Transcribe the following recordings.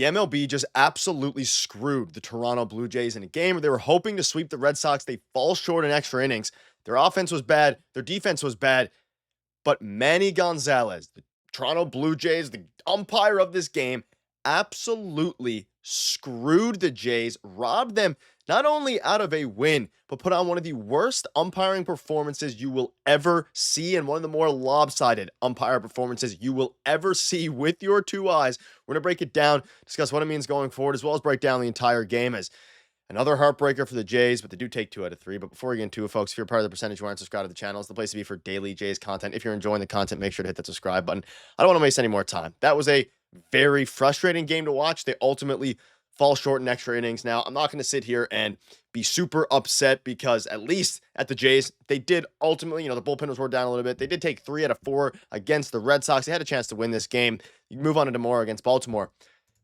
The MLB just absolutely screwed the Toronto Blue Jays in a game where they were hoping to sweep the Red Sox. They fall short in extra innings. Their offense was bad. Their defense was bad. But Manny Gonzalez, the Toronto Blue Jays, the umpire of this game, absolutely screwed the Jays, robbed them not only out of a win, but put on one of the worst umpiring performances you will ever see, and one of the more lopsided umpire performances you will ever see with your two eyes. We're going to break it down, discuss what it means going forward, as well as break down the entire game as another heartbreaker for the Jays, but they do take 2 out of 3. But before we get into it, folks, if you're part of the percentage who aren't subscribed to the channel, it's the place to be for daily Jays content. If you're enjoying the content, make sure to hit that subscribe button. I don't want to waste any more time. That was a very frustrating game to watch. They ultimately fall short in extra innings. Now, I'm not going to sit here and be super upset because at least at the Jays, they did ultimately, the bullpen was wore down a little bit. They did take 3 out of 4 against the Red Sox. They had a chance to win this game. You move on to tomorrow against Baltimore.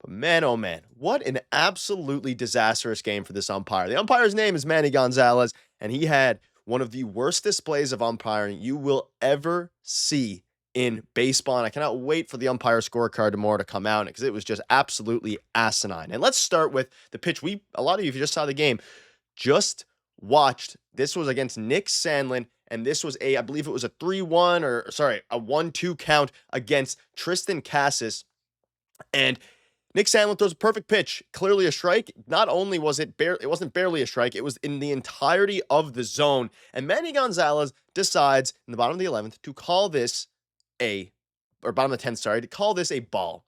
But man, oh man, what an absolutely disastrous game for this umpire. The umpire's name is Manny Gonzalez, and he had one of the worst displays of umpiring you will ever see in baseball. And I cannot wait for the umpire scorecard tomorrow to come out because it was just absolutely asinine. And let's start with the pitch a lot of you, if you just saw the game, just watched. This was against Nick Sandlin, and this was I believe it was a 3-1 a 1-2 count against Tristan Casas. And Nick Sandlin throws a perfect pitch, clearly a strike. Not only was it wasn't barely a strike, it was in the entirety of the zone. And Manny Gonzalez decides in the bottom of the 11th to call this bottom of the 10th, to call this a ball.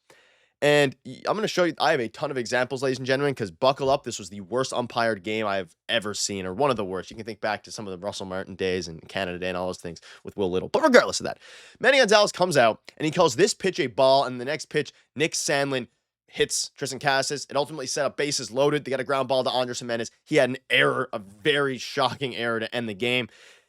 And I'm going to show you, I have a ton of examples, ladies and gentlemen, because buckle up, this was the worst umpired game I've ever seen, or one of the worst. You can think back to some of the Russell Martin days and Canada Day and all those things with Will Little. But regardless of that, Manny Gonzalez comes out and he calls this pitch a ball, and the next pitch, Nick Sandlin hits Tristan Casas. It ultimately set up bases loaded. They got a ground ball to Andres Gimenez. He had an error, a very shocking error to end the game.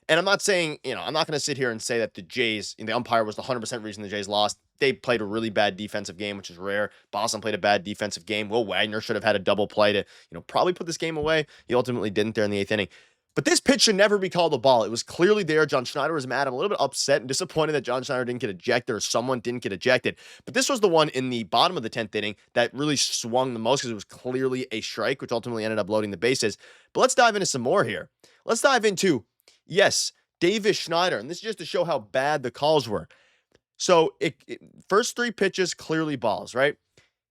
And I'm not saying, I'm not going to sit here and say that the umpire was the 100% reason the Jays lost. They played a really bad defensive game, which is rare. Boston played a bad defensive game. Will Wagner should have had a double play to, probably put this game away. He ultimately didn't there in the 8th inning. But this pitch should never be called a ball. It was clearly there. John Schneider was mad. I'm a little bit upset and disappointed that John Schneider didn't get ejected or someone didn't get ejected. But this was the one in the bottom of the 10th inning that really swung the most because it was clearly a strike, which ultimately ended up loading the bases. But let's dive into some more here. Let's dive into, yes, Davis Schneider. And this is just to show how bad the calls were. So first 3 pitches, clearly balls, right?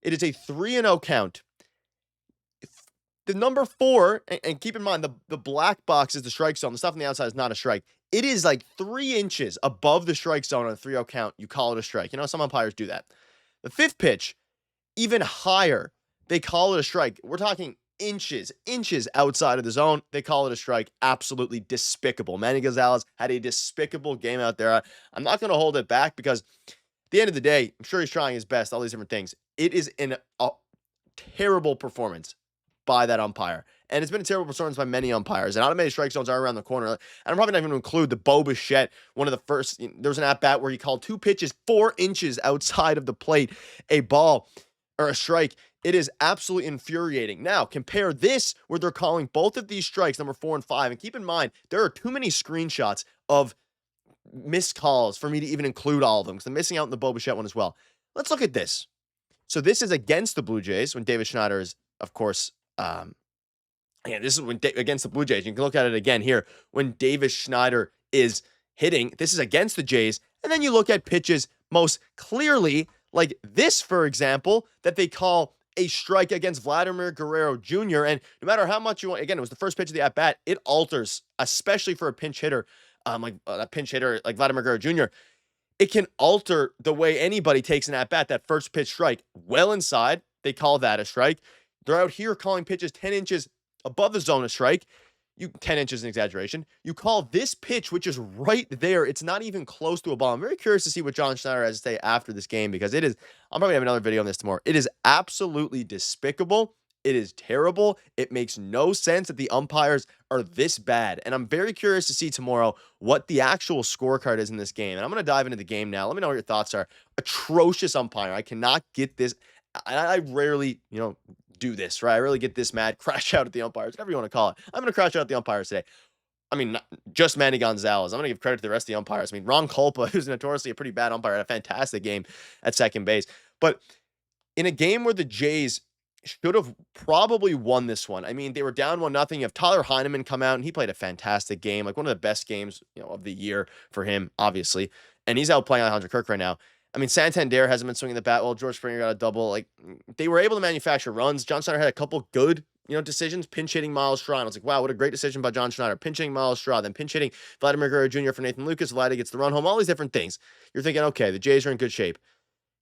It is a 3-0 count. The number 4, and keep in mind, the black box is the strike zone. The stuff on the outside is not a strike. It is like 3 inches above the strike zone on a 3-0 count. You call it a strike. Some umpires do that. The 5th pitch, even higher. They call it a strike. We're talking inches outside of the zone. They call it a strike. Absolutely despicable. Manny Gonzalez had a despicable game out there. I'm not going to hold it back because at the end of the day, I'm sure he's trying his best, all these different things. It is a terrible performance by that umpire. And it's been a terrible performance by many umpires. And automated strike zones are around the corner. And I'm probably not even going to include the Bichette, one of the first. There was an at-bat where he called 2 pitches 4 inches outside of the plate, a ball or a strike. It is absolutely infuriating. Now, compare this where they're calling both of these strikes, number 4 and 5. And keep in mind, there are too many screenshots of missed calls for me to even include all of them because I'm missing out on the Bichette one as well. Let's look at this. So this is against the Blue Jays when David Schneider is, of course, this is when against the Blue Jays. You can look at it again here when Davis Schneider is hitting. This is against the Jays. And then you look at pitches most clearly, like this, for example, that they call a strike against Vladimir Guerrero Jr. And no matter how much you want, again, it was the first pitch of the at-bat. It alters, especially for a pinch hitter, like Vladimir Guerrero Jr. It can alter the way anybody takes an at-bat. That first pitch strike, well inside, they call that a strike. They're out here calling pitches 10 inches above the zone a strike. 10 inches is an exaggeration. You call this pitch, which is right there. It's not even close to a ball. I'm very curious to see what John Schneider has to say after this game because it is, I'll probably have another video on this tomorrow. It is absolutely despicable. It is terrible. It makes no sense that the umpires are this bad. And I'm very curious to see tomorrow what the actual scorecard is in this game. And I'm going to dive into the game now. Let me know what your thoughts are. Atrocious umpire. I cannot get this. I rarely, do this, right? I really get this mad, crash out at the umpires, whatever you want to call it. I'm going to crash out at the umpires today. I mean, not just Manny Gonzalez. I'm going to give credit to the rest of the umpires. I mean, Ron Kulpa, who's notoriously a pretty bad umpire, had a fantastic game at second base. But in a game where the Jays should have probably won this one. I mean, they were down 1-0. You have Tyler Heineman come out, and he played a fantastic game, like one of the best games, of the year for him, obviously. And he's out playing Alejandro Kirk right now. I mean, Santander hasn't been swinging the bat well. George Springer got a double. Like, they were able to manufacture runs. John Schneider had a couple good, decisions, pinch hitting Miles Straw. And I was like, wow, what a great decision by John Schneider. Pinch hitting Miles Straw, then pinch hitting Vladimir Guerrero Jr. for Nathan Lucas. Vladdy gets the run home, all these different things. You're thinking, okay, the Jays are in good shape.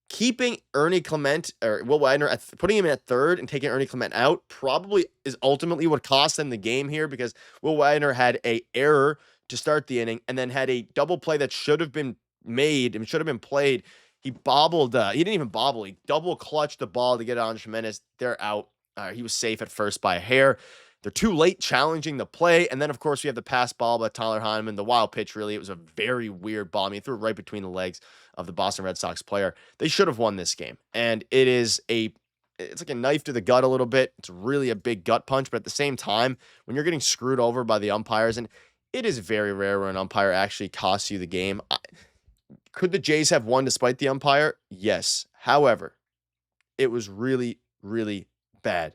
Keeping Ernie Clement or Will Widener, putting him at third and taking Ernie Clement out probably is ultimately what cost them the game here, because Will Widener had a error to start the inning and then had a double play that should have been made and should have been played. He bobbled. He didn't even bobble. He double clutched the ball to get on Jimenez. They're out. He was safe at first by a hair. They're too late challenging the play. And then, of course, we have the pass ball by Tyler Heineman. The wild pitch, really. It was a very weird ball. I mean, he threw it right between the legs of the Boston Red Sox player. They should have won this game. And it's like a knife to the gut a little bit. It's really a big gut punch. But at the same time, when you're getting screwed over by the umpires, and it is very rare where an umpire actually costs you the game. Could the Jays have won despite the umpire? Yes. However, it was really, really bad.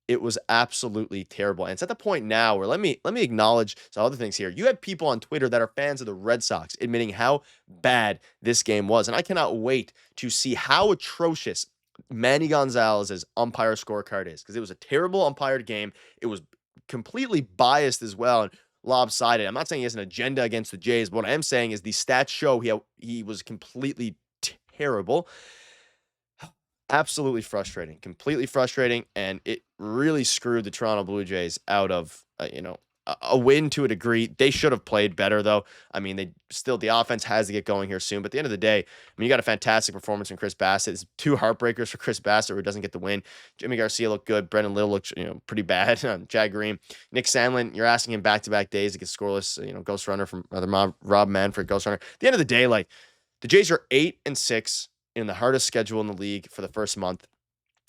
It was absolutely terrible. And it's at the point now where let me acknowledge some other things here. You have people on Twitter that are fans of the Red Sox admitting how bad this game was. And I cannot wait to see how atrocious Manny Gonzalez's umpire scorecard is, because it was a terrible umpired game. It was completely biased as well and lopsided. I'm not saying he has an agenda against the Jays, but what I am saying is the stats show he was completely terrible. Absolutely frustrating, completely frustrating, and it really screwed the Toronto Blue Jays out of, a win to a degree. They should have played better, though. I mean, the offense has to get going here soon, but at the end of the day, I mean, you got a fantastic performance from Chris Bassett. It's 2 heartbreakers for Chris Bassett, who doesn't get the win. Jimmy Garcia looked good. Brendan Little looked, pretty bad. Chad Green. Nick Sandlin, you're asking him back-to-back days to get scoreless, ghost runner from Rob Manfred, ghost runner. At the end of the day, like, the Jays are 8-6 in the hardest schedule in the league for the first month,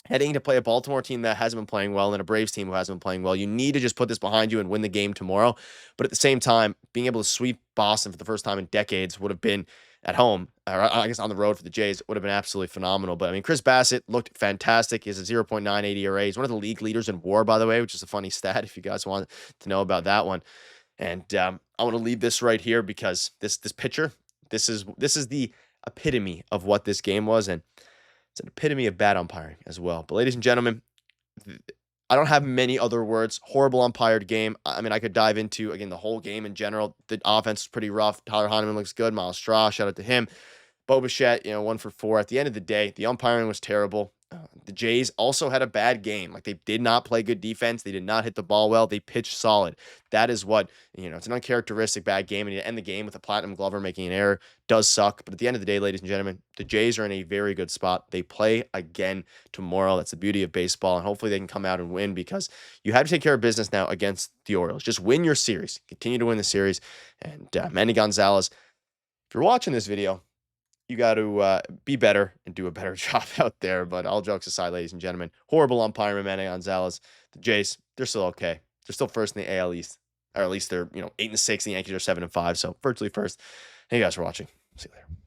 heading to play a Baltimore team that hasn't been playing well and a Braves team who hasn't been playing well. You need to just put this behind you and win the game tomorrow. But at the same time, being able to sweep Boston for the first time in decades would have been at home, or I guess on the road for the Jays, would have been absolutely phenomenal. But I mean, Chris Bassett looked fantastic. He has a 0.98 ERA. He's one of the league leaders in WAR, by the way, which is a funny stat if you guys want to know about that one. And I want to leave this right here because this pitcher, this is the epitome of what this game was, and it's an epitome of bad umpiring as well. But ladies and gentlemen, I don't have many other words. Horrible umpired game. I mean, I could dive into, again, the whole game in general. The offense is pretty rough. Tyler Heineman looks good. Miles Straw, shout out to him. Bichette, 1 for 4. At the end of the day, the umpiring was terrible. The Jays also had a bad game. Like, they did not play good defense. They did not hit the ball well. They pitched solid. That is what, it's an uncharacteristic bad game. And to end the game with a Platinum Glover making an error does suck. But at the end of the day, ladies and gentlemen, the Jays are in a very good spot. They play again tomorrow. That's the beauty of baseball. And hopefully they can come out and win, because you have to take care of business now against the Orioles. Just win your series. Continue to win the series. And Manny Gonzalez, if you're watching this video, you got to be better and do a better job out there. But all jokes aside, ladies and gentlemen, horrible umpiring, Manny Gonzalez. The Jays, they're still okay. They're still first in the AL East, or at least they're 8-6. The Yankees are 7-5, so virtually first. Thank you guys for watching. See you later.